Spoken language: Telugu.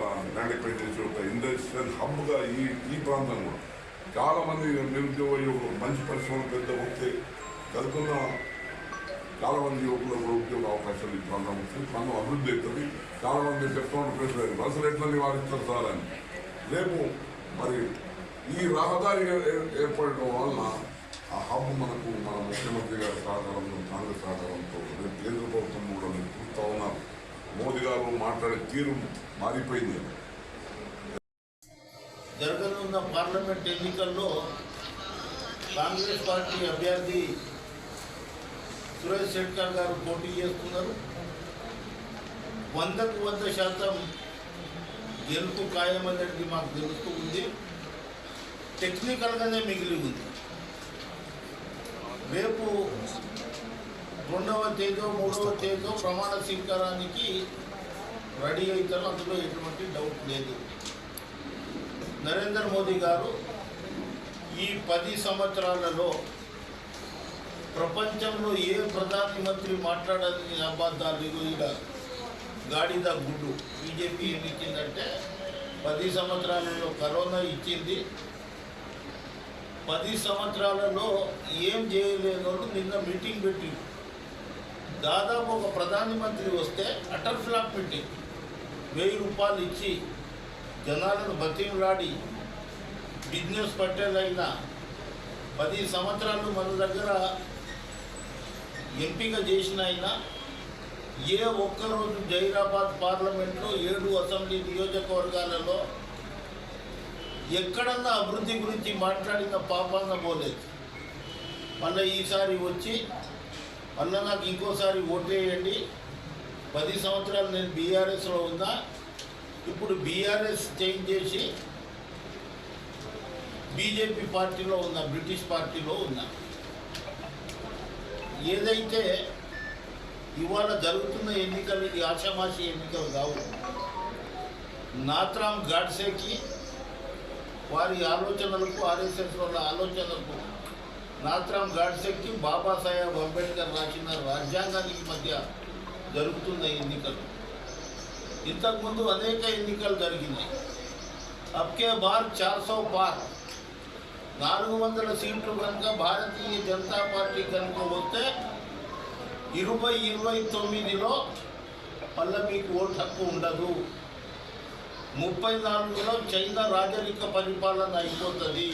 మన ల్యాండ్ చేసి ఒక ఇండస్ట్రియల్ హబ్గా ఈ ప్రాంతం కూడా చాలామంది నిరుద్యోగ యువకులు మంచి పరిశ్రమలు పెద్ద వస్తే చదువుకున్న చాలామంది యువకులకు కూడా ఉద్యోగ అవకాశాలు ఈ ప్రాంతం వస్తుంది. ప్రాంతం అభివృద్ధి అవుతుంది. చాలామంది చెప్తున్న ప్రశ్న బస్సులు ఎట్లా నివారిస్తారు సార్ అని. రేపు మరి ఈ రహదారి ఏర్పడటం వలన ఆ హబ్ మనకు మన ముఖ్యమంత్రి గారి సహకారంతో కాంగ్రెస్ సహకారంతో రేపు కేంద్ర ప్రభుత్వం కూడా చూస్తూ ఉన్నారు. మోదీ గారు మాట్లాడే తీరు మారిపోయింది. జరగనున్న పార్లమెంట్ ఎన్నికల్లో కాంగ్రెస్ పార్టీ అభ్యర్థి సురేష్ శెట్కర్ గారు పోటీ చేస్తున్నారు. 100కు 100% గెలుపు ఖాయమనేది మాకు తెలుస్తూ ఉంది. టెక్నికల్గానే మిగిలి ఉంది. రేపు 2వ తేదీ 3వ తేదీ ప్రమాణ స్వీకారానికి రెడీ అవుతారు. అందులో ఎటువంటి డౌట్ లేదు. నరేంద్ర మోదీ గారు ఈ 10 సంవత్సరాలలో ప్రపంచంలో ఏ ప్రధానమంత్రి మాట్లాడని అబద్ధాలు ఇక గాడిద గుడ్డు బీజేపీ ఏమి ఇచ్చిందంటే 10 సంవత్సరాలలో కరోనా ఇచ్చింది. 10 సంవత్సరాలలో ఏం చేయలేదు. నిన్న మీటింగ్ పెట్టి దాదాపు ఒక ప్రధానమంత్రి వస్తే అటర్ ఫ్లాప్ మీటింగ్ 1000 రూపాయలు ఇచ్చి జనాలను బతిమలాడి బిజినెస్ పట్టేదైనా 10 సంవత్సరాలు మన దగ్గర ఎంపిక చేసిన అయినా ఏ ఒక్కరోజు జైరాబాద్ పార్లమెంట్లో 7 అసెంబ్లీ నియోజకవర్గాలలో ఎక్కడన్నా అభివృద్ధి గురించి మాట్లాడిన పాపాన పోలేదు. మళ్ళీ ఈసారి వచ్చి మళ్ళీ నాకు ఇంకోసారి ఓటేయండి. 10 సంవత్సరాలు నేను బీఆర్ఎస్లో ఉన్నా. ఇప్పుడు బీఆర్ఎస్ చేంజ్ చేసి బీజేపీ పార్టీలో ఉన్నా, బ్రిటిష్ పార్టీలో ఉన్నా. ఏదైతే ఇవాళ జరుగుతున్న ఎన్నికలు ఇది ఆషామాషి ఎన్నికలు కావు. నాథ్రామ్ గాడ్సేకి వారి ఆలోచనలకు ఆర్ఎస్ఎస్ వాళ్ళ ఆలోచనలకు నాథ్రామ్ గాడ్సేకి బాబాసాహెబ్ అంబేద్కర్ రాసిన రాజ్యాంగానికి మధ్య జరుగుతున్న ఎన్నికలు. ఇంతకుముందు అనేక ఎన్నికలు జరిగినాయి. అబ్కే బార్ 400 పార్ 400 సీట్లు కనుక భారతీయ జనతా పార్టీ కనుక వస్తే 2029లో మళ్ళీ మీకు ఓటు హక్కు ఉండదు. 34లో చైనా రాజరిక పరిపాలన అయిపోతుంది.